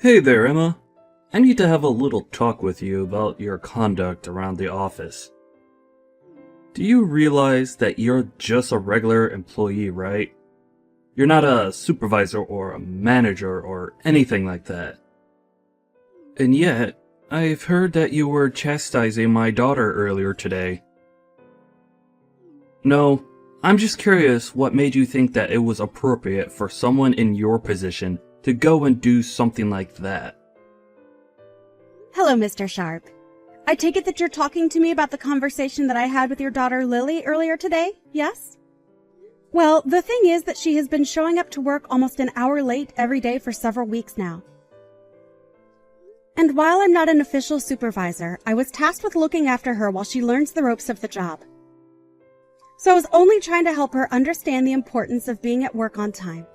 Hey there, Emma. I need to have a little talk with you about your conduct around the office. Do you realize that you're just a regular employee, right? You're not a supervisor or a manager or anything like that. And yet, I've heard that you were chastising my daughter earlier today. No, I'm just curious what made you think that it was appropriate for someone in your position to go and do something like that. Hello, Mr. Sharp. I take it that you're talking to me about the conversation that I had with your daughter Lily earlier today, yes? Well, the thing is that she has been showing up to work almost an hour late every day for several weeks now. And while I'm not an official supervisor, I was tasked with looking after her while she learns the ropes of the job. So I was only trying to help her understand the importance of being at work on time.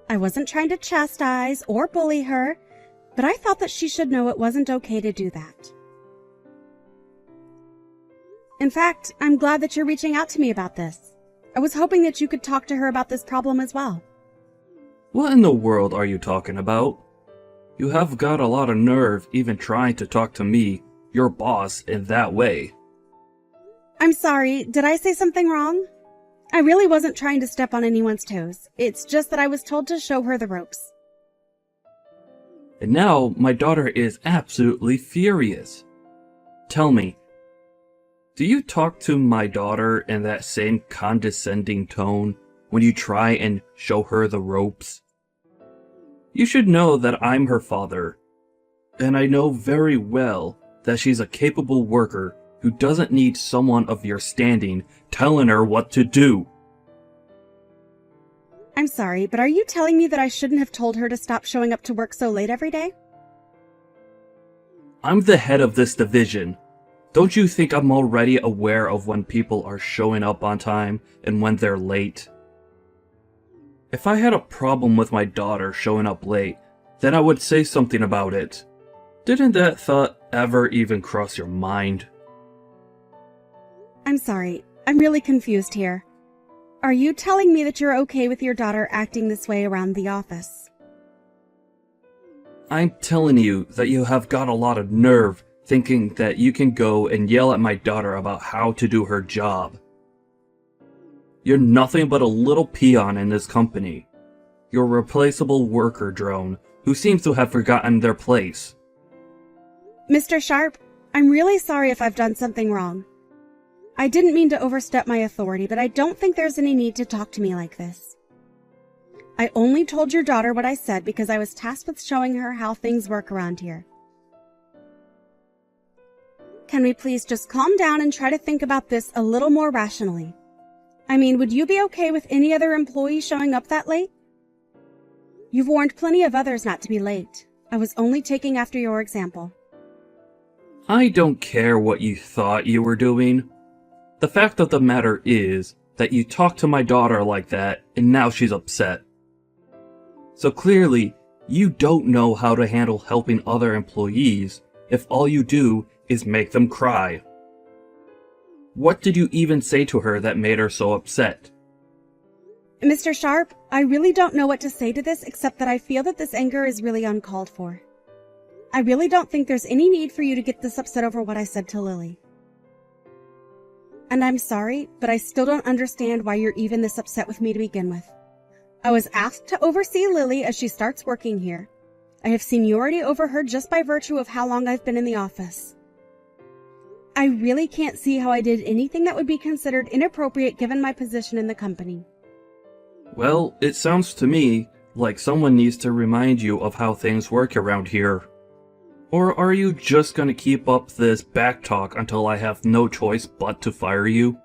I wasn't trying to chastise or bully her, but I thought that she should know it wasn't okay to do that. In fact, I'm glad that you're reaching out to me about this. I was hoping that you could talk to her about this problem as well. What in the world are you talking about? You have got a lot of nerve even trying to talk to me, your boss, in that way. I'm sorry, did I say something wrong? I really wasn't trying to step on anyone's toes. It's just that I was told to show her the ropes. And now my daughter is absolutely furious. Tell me, do you talk to my daughter in that same condescending tone when you try and show her the ropes? You should know that I'm her father, and I know very well that she's a capable worker who doesn't need someone of your standing telling her what to do. I'm sorry, but are you telling me that I shouldn't have told her to stop showing up to work so late every day? I'm the head of this division. Don't you think I'm already aware of when people are showing up on time and when they're late? If I had a problem with my daughter showing up late, then I would say something about it. Didn't that thought ever even cross your mind? I'm sorry, I'm really confused here. Are you telling me that you're okay with your daughter acting this way around the office? I'm telling you that you have got a lot of nerve thinking that you can go and yell at my daughter about how to do her job. You're nothing but a little peon in this company. You're a replaceable worker drone who seems to have forgotten their place. Mr. Sharp, I'm really sorry if I've done something wrong. I didn't mean to overstep my authority, but I don't think there's any need to talk to me like this. I only told your daughter what I said because I was tasked with showing her how things work around here. Can we please just calm down and try to think about this a little more rationally? I mean, would you be okay with any other employee showing up that late? You've warned plenty of others not to be late. I was only taking after your example. I don't care what you thought you were doing. The fact of the matter is that you talked to my daughter like that and now she's upset. So clearly, you don't know how to handle helping other employees if all you do is make them cry. What did you even say to her that made her so upset? Mr. Sharp, I really don't know what to say to this except that I feel that this anger is really uncalled for. I really don't think there's any need for you to get this upset over what I said to Lily. And I'm sorry, but I still don't understand why you're even this upset with me to begin with. I was asked to oversee Lily as she starts working here. I have seniority over her just by virtue of how long I've been in the office. I really can't see how I did anything that would be considered inappropriate given my position in the company. Well, it sounds to me like someone needs to remind you of how things work around here. Or are you just gonna keep up this backtalk until I have no choice but to fire you?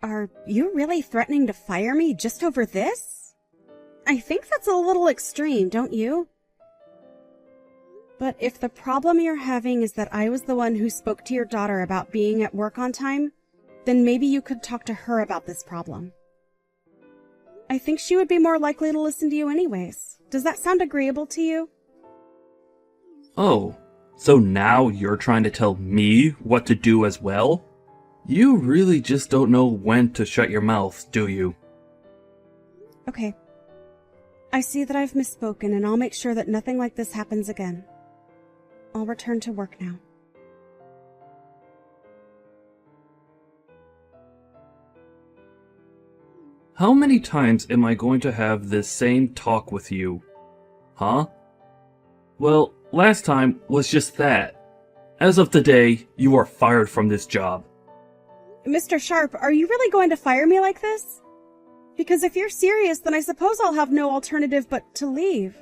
Are you really threatening to fire me just over this? I think that's a little extreme, don't you? But if the problem you're having is that I was the one who spoke to your daughter about being at work on time, then maybe you could talk to her about this problem. I think she would be more likely to listen to you anyways. Does that sound agreeable to you? Oh, so now you're trying to tell me what to do as well? You really just don't know when to shut your mouth, do you? Okay. I see that I've misspoken, and I'll make sure that nothing like this happens again. I'll return to work now. How many times am I going to have this same talk with you? Huh? Well, last time was just that. As of today, you are fired from this job. Mr. Sharp, are you really going to fire me like this? Because if you're serious, then I suppose I'll have no alternative but to leave.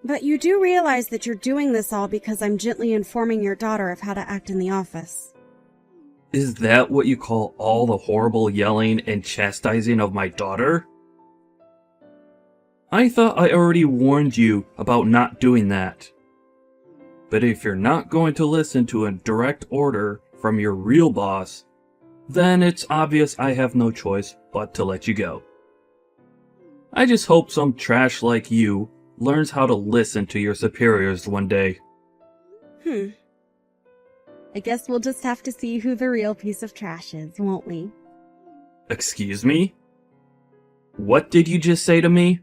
But you do realize that you're doing this all because I'm gently informing your daughter of how to act in the office. Is that what you call all the horrible yelling and chastising of my daughter? I thought I already warned you about not doing that. But if you're not going to listen to a direct order from your real boss, then it's obvious I have no choice but to let you go. I just hope some trash like you learns how to listen to your superiors one day. I guess we'll just have to see who the real piece of trash is, won't we? Excuse me? What did you just say to me?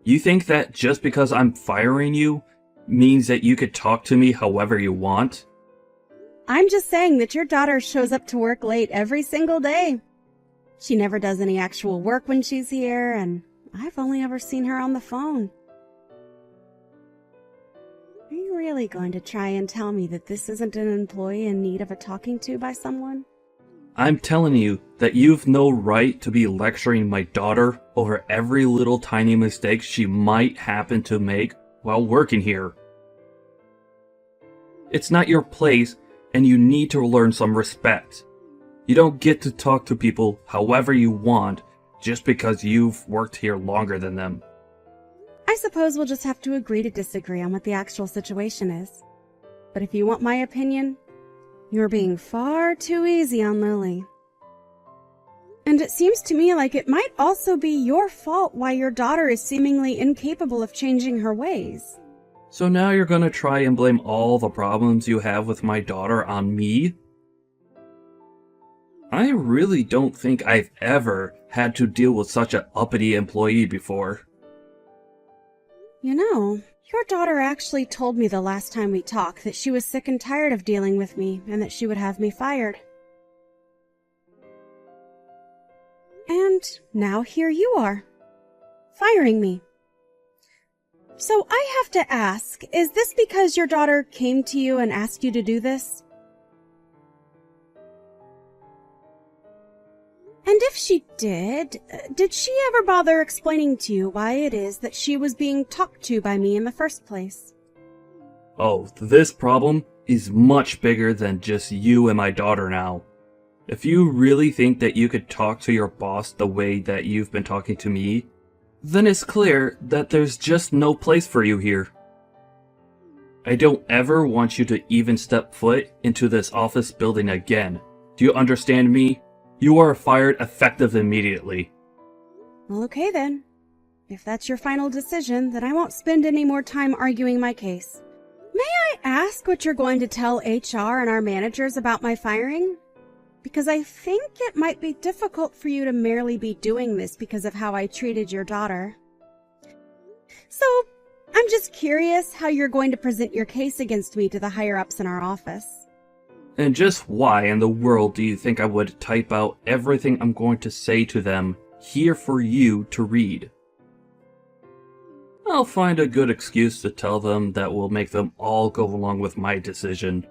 You think that just because I'm firing you means that you could talk to me however you want? I'm just saying that your daughter shows up to work late every single day. She never does any actual work when she's here, and I've only ever seen her on the phone. Are you really going to try and tell me that this isn't an employee in need of a talking to by someone? I'm telling you that you've no right to be lecturing my daughter over every little tiny mistake she might happen to make while working here. It's not your place, and you need to learn some respect. You don't get to talk to people however you want just because you've worked here longer than them. I suppose we'll just have to agree to disagree on what the actual situation is. But if you want my opinion, you're being far too easy on Lily. And it seems to me like it might also be your fault why your daughter is seemingly incapable of changing her ways. So now you're gonna try and blame all the problems you have with my daughter on me? I really don't think I've ever had to deal with such an uppity employee before. You know, your daughter actually told me the last time we talked that she was sick and tired of dealing with me and that she would have me fired. And now here you are, firing me. So I have to ask, is this because your daughter came to you and asked you to do this? And if she did she ever bother explaining to you why it is that she was being talked to by me in the first place? Oh, this problem is much bigger than just you and my daughter now. If you really think that you could talk to your boss the way that you've been talking to me, then it's clear that there's just no place for you here. I don't ever want you to even step foot into this office building again. Do you understand me? You are fired effective immediately. Well, okay then. If that's your final decision, then I won't spend any more time arguing my case. May I ask what you're going to tell HR and our managers about my firing? Because I think it might be difficult for you to merely be doing this because of how I treated your daughter. So, I'm just curious how you're going to present your case against me to the higher-ups in our office. And just why in the world do you think I would type out everything I'm going to say to them here for you to read? I'll find a good excuse to tell them that will make them all go along with my decision.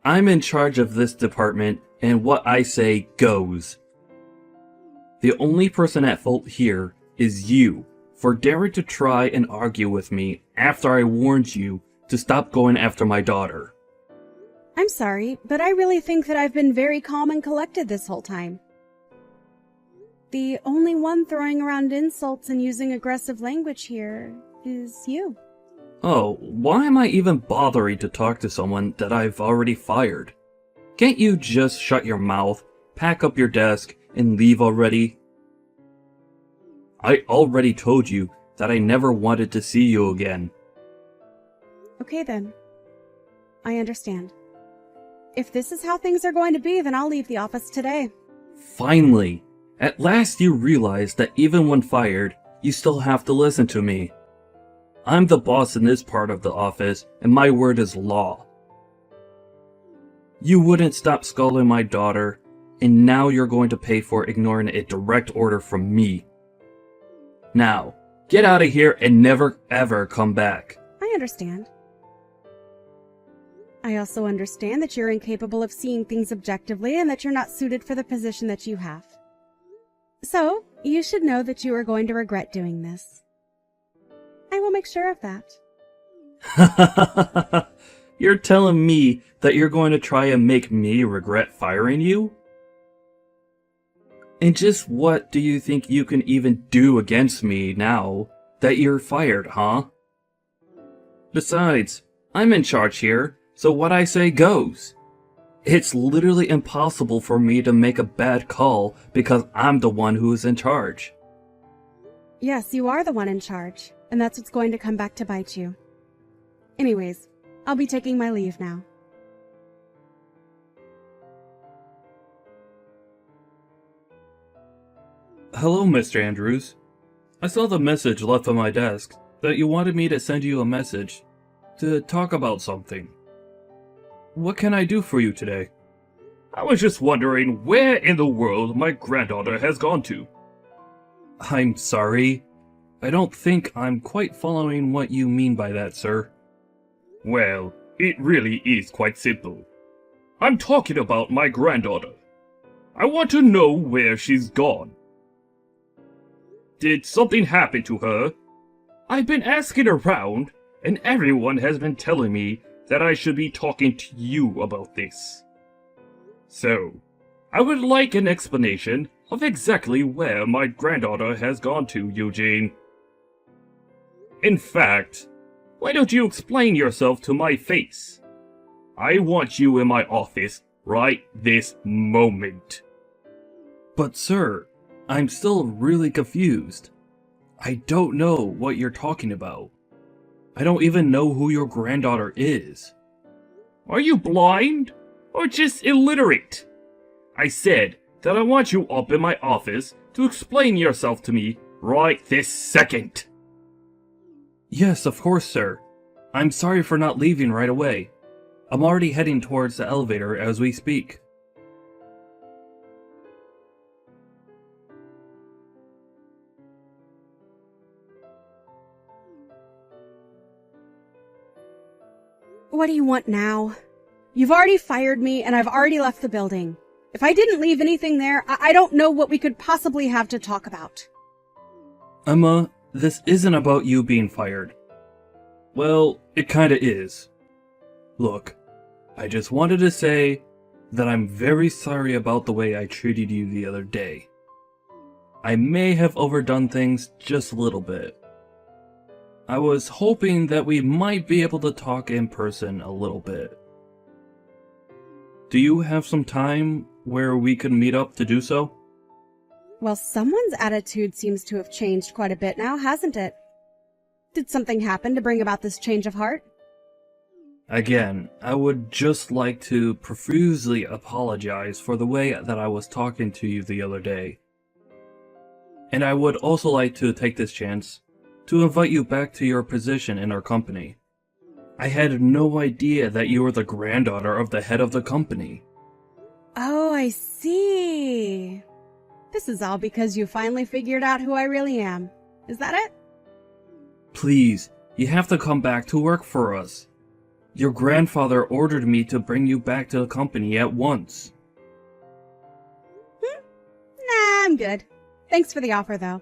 I'm in charge of this department, and what I say goes. The only person at fault here is you, for daring to try and argue with me after I warned you to stop going after my daughter. I'm sorry, but I really think that I've been very calm and collected this whole time. The only one throwing around insults and using aggressive language here is you. Oh, why am I even bothering to talk to someone that I've already fired? Can't you just shut your mouth, pack up your desk, and leave already? I already told you that I never wanted to see you again. Okay then. I understand. If this is how things are going to be, then I'll leave the office today. Finally! At last you realize that even when fired, you still have to listen to me. I'm the boss in this part of the office, and my word is law. You wouldn't stop scolding my daughter, and now you're going to pay for ignoring a direct order from me. Now, get out of here and never ever come back. I understand. I also understand that you're incapable of seeing things objectively and that you're not suited for the position that you have. So, you should know that you are going to regret doing this. I will make sure of that. You're telling me that you're going to try and make me regret firing you? And just what do you think you can even do against me now that you're fired, huh? Besides, I'm in charge here, so what I say goes. It's literally impossible for me to make a bad call because I'm the one who is in charge. Yes, you are the one in charge, and that's what's going to come back to bite you. Anyways, I'll be taking my leave now. Hello, Mr. Andrews. I saw the message left on my desk that you wanted me to send you a message to talk about something. What can I do for you today? I was just wondering where in the world my granddaughter has gone to. I'm sorry. I don't think I'm quite following what you mean by that, sir. Well, it really is quite simple. I'm talking about my granddaughter. I want to know where she's gone. Did something happen to her? I've been asking around, and everyone has been telling me that I should be talking to you about this. So, I would like an explanation of exactly where my granddaughter has gone to, Eugene. In fact, why don't you explain yourself to my face? I want you in my office right this moment. But sir, I'm still really confused. I don't know what you're talking about. I don't even know who your granddaughter is. Are you blind? Or just illiterate? I said that I want you up in my office to explain yourself to me right this second. Yes, of course, sir. I'm sorry for not leaving right away. I'm already heading towards the elevator as we speak. What do you want now? You've already fired me and I've already left the building. If I didn't leave anything there, I don't know what we could possibly have to talk about. Emma, this isn't about you being fired. Well, it kinda is. Look, I just wanted to say that I'm very sorry about the way I treated you the other day. I may have overdone things just a little bit. I was hoping that we might be able to talk in person a little bit. Do you have some time where we could meet up to do so? Well, someone's attitude seems to have changed quite a bit now, hasn't it? Did something happen to bring about this change of heart? Again, I would just like to profusely apologize for the way that I was talking to you the other day. And I would also like to take this chance to invite you back to your position in our company. I had no idea that you were the granddaughter of the head of the company. Oh, I see. This is all because you finally figured out who I really am. Is that it? Please, you have to come back to work for us. Your grandfather ordered me to bring you back to the company at once. Nah, I'm good. Thanks for the offer, though.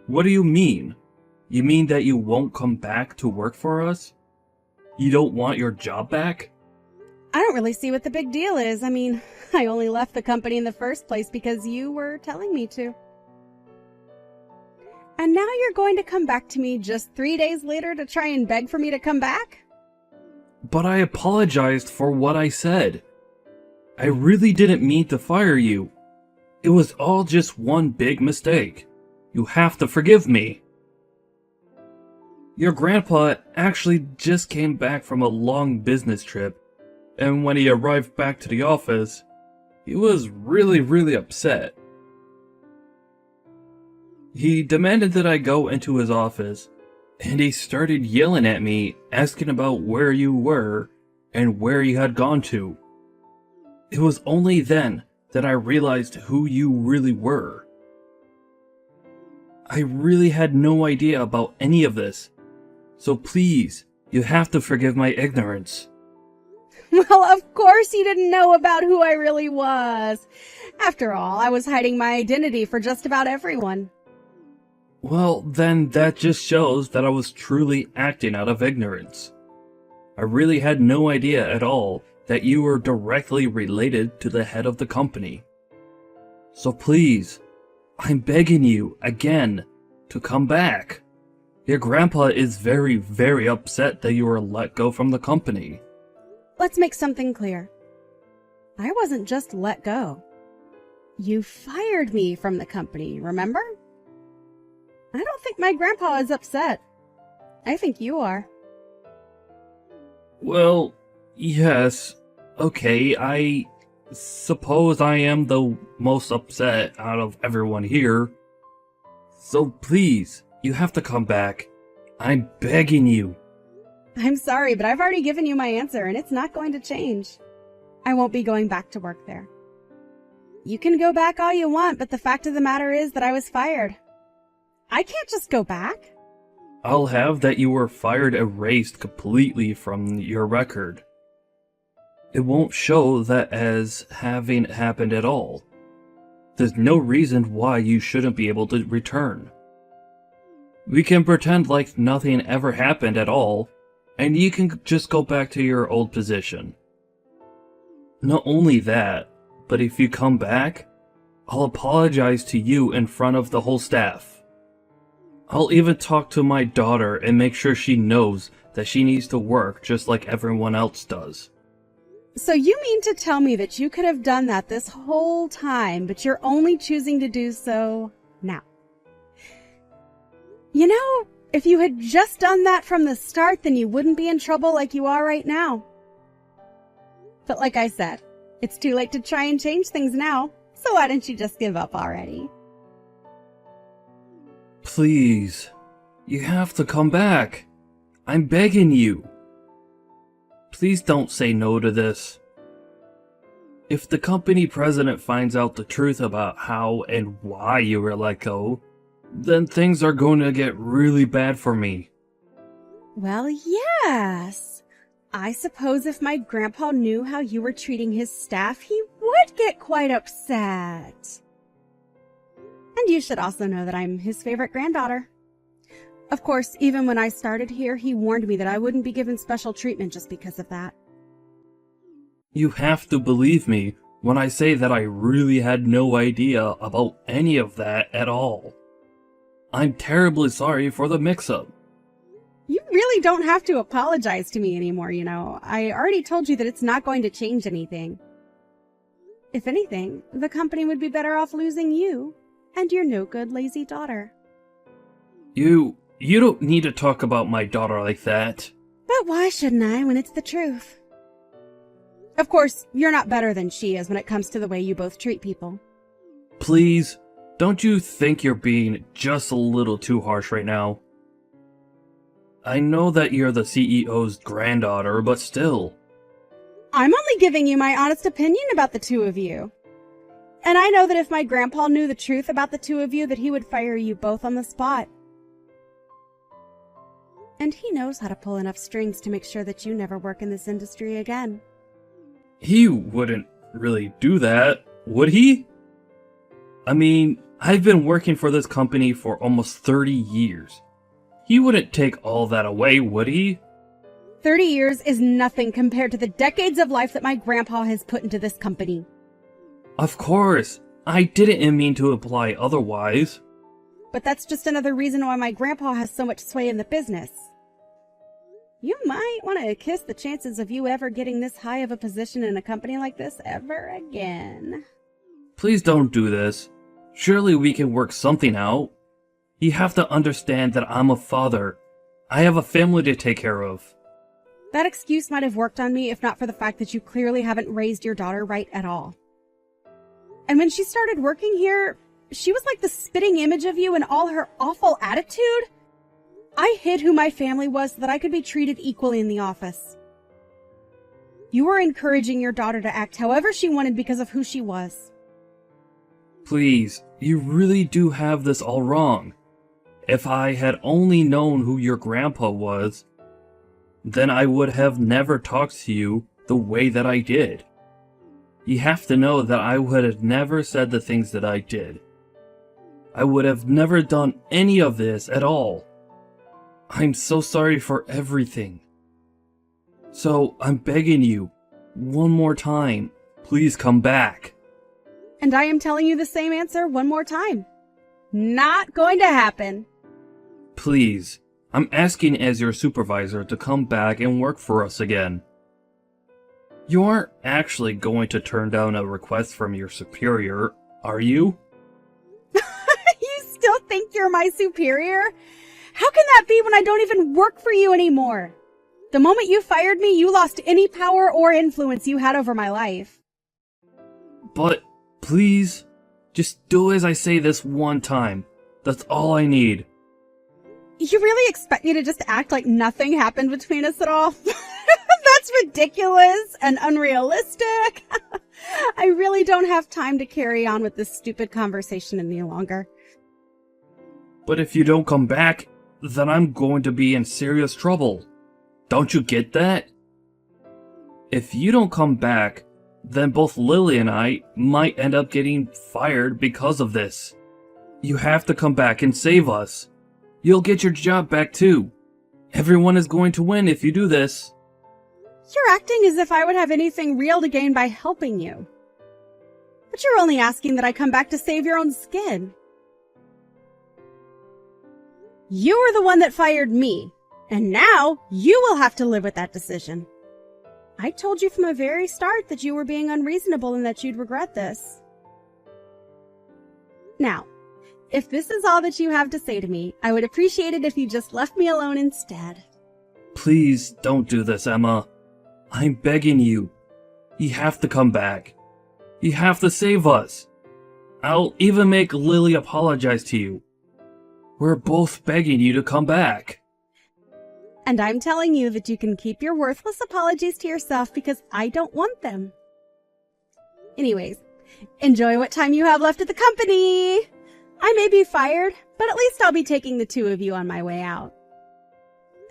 What do you mean? You mean that you won't come back to work for us? You don't want your job back? I don't really see what the big deal is. I mean, I only left the company in the first place because you were telling me to. And now you're going to come back to me just 3 days later to try and beg for me to come back? But I apologized for what I said. I really didn't mean to fire you. It was all just one big mistake. You have to forgive me. Your grandpa actually just came back from a long business trip, and when he arrived back to the office, he was really upset. He demanded that I go into his office, and he started yelling at me, asking about where you were and where you had gone to. It was only then that I realized who you really were. I really had no idea about any of this, so please, you have to forgive my ignorance. Well, of course you didn't know about who I really was. After all, I was hiding my identity for just about everyone. Well, then that just shows that I was truly acting out of ignorance. I really had no idea at all that you were directly related to the head of the company. So please, I'm begging you again to come back. Your grandpa is very, very upset that you were let go from the company. Let's make something clear. I wasn't just let go. You fired me from the company, remember? I don't think my grandpa is upset. I think you are. Well, yes. Okay, I suppose I am the most upset out of everyone here. So please, you have to come back. I'm begging you. I'm sorry, but I've already given you my answer, and it's not going to change. I won't be going back to work there. You can go back all you want, but the fact of the matter is that I was fired. I can't just go back. I'll have that you were fired erased completely from your record. It won't show that as having happened at all. There's no reason why you shouldn't be able to return. We can pretend like nothing ever happened at all, and you can just go back to your old position. Not only that, but if you come back, I'll apologize to you in front of the whole staff. I'll even talk to my daughter and make sure she knows that she needs to work just like everyone else does. So you mean to tell me that you could have done that this whole time, but you're only choosing to do so now? You know, if you had just done that from the start, then you wouldn't be in trouble like you are right now. But like I said, it's too late to try and change things now, so why don't you just give up already? Please, you have to come back. I'm begging you. Please don't say no to this. If the company president finds out the truth about how and why you were let go, then things are going to get really bad for me. Well, yes. I suppose if my grandpa knew how you were treating his staff, he would get quite upset. And you should also know that I'm his favorite granddaughter. Of course, even when I started here, he warned me that I wouldn't be given special treatment just because of that. You have to believe me when I say that I really had no idea about any of that at all. I'm terribly sorry for the mix-up. You really don't have to apologize to me anymore, you know. I already told you that it's not going to change anything. If anything, the company would be better off losing you and your no-good, lazy daughter. You don't need to talk about my daughter like that. But why shouldn't I when it's the truth? Of course, you're not better than she is when it comes to the way you both treat people. Please, don't you think you're being just a little too harsh right now? I know that you're the CEO's granddaughter, but still. I'm only giving you my honest opinion about the two of you. And I know that if my grandpa knew the truth about the two of you, that he would fire you both on the spot. And he knows how to pull enough strings to make sure that you never work in this industry again. He wouldn't really do that, would he? I mean, I've been working for this company for almost 30 years. He wouldn't take all that away, would he? 30 years is nothing compared to the decades of life that my grandpa has put into this company. Of course, I didn't mean to imply otherwise. But that's just another reason why my grandpa has so much sway in the business. You might want to kiss the chances of you ever getting this high of a position in a company like this ever again. Please don't do this. Surely we can work something out. You have to understand that I'm a father. I have a family to take care of. That excuse might have worked on me if not for the fact that you clearly haven't raised your daughter right at all. And when she started working here, she was like the spitting image of you and all her awful attitude. I hid who my family was so that I could be treated equally in the office. You were encouraging your daughter to act however she wanted because of who she was. Please, you really do have this all wrong. If I had only known who your grandpa was, then I would have never talked to you the way that I did. You have to know that I would have never said the things that I did. I would have never done any of this at all. I'm so sorry for everything. So I'm begging you, one more time, please come back. And I am telling you the same answer one more time. Not going to happen. Please, I'm asking as your supervisor to come back and work for us again. You aren't actually going to turn down a request from your superior, are you? You still think you're my superior? How can that be when I don't even work for you anymore? The moment you fired me, you lost any power or influence you had over my life. But, please, just do as I say this one time. That's all I need. You really expect me to just act like nothing happened between us at all? That's ridiculous and unrealistic. I really don't have time to carry on with this stupid conversation any longer. But if you don't come back, then I'm going to be in serious trouble. Don't you get that? If you don't come back, then both Lily and I might end up getting fired because of this. You have to come back and save us. You'll get your job back too. Everyone is going to win if you do this. You're acting as if I would have anything real to gain by helping you. But you're only asking that I come back to save your own skin. You were the one that fired me, and now you will have to live with that decision. I told you from the very start that you were being unreasonable and that you'd regret this. Now, if this is all that you have to say to me, I would appreciate it if you just left me alone instead. Please don't do this, Emma. I'm begging you. You have to come back. You have to save us. I'll even make Lily apologize to you. We're both begging you to come back. And I'm telling you that you can keep your worthless apologies to yourself because I don't want them. Anyways, enjoy what time you have left at the company. I may be fired, but at least I'll be taking the two of you on my way out.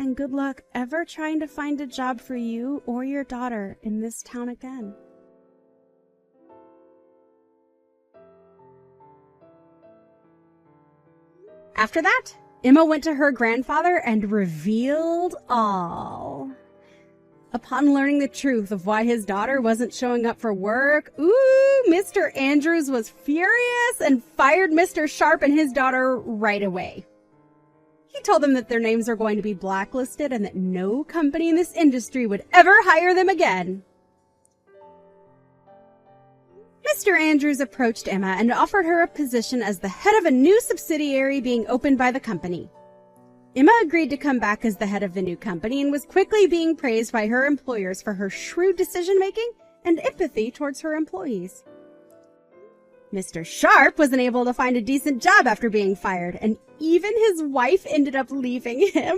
And good luck ever trying to find a job for you or your daughter in this town again. After that, Emma went to her grandfather and revealed all. Upon learning the truth of why his daughter wasn't showing up for work, Mr. Andrews was furious and fired Mr. Sharp and his daughter right away. He told them that their names were going to be blacklisted and that no company in this industry would ever hire them again. Mr. Andrews approached Emma and offered her a position as the head of a new subsidiary being opened by the company. Emma agreed to come back as the head of the new company and was quickly being praised by her employers for her shrewd decision-making and empathy towards her employees. Mr. Sharp wasn't able to find a decent job after being fired, and even his wife ended up leaving him.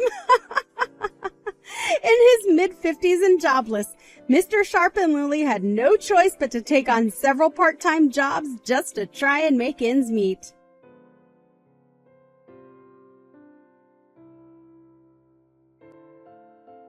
In his mid-50s and jobless, Mr. Sharp and Lily had no choice but to take on several part-time jobs just to try and make ends meet.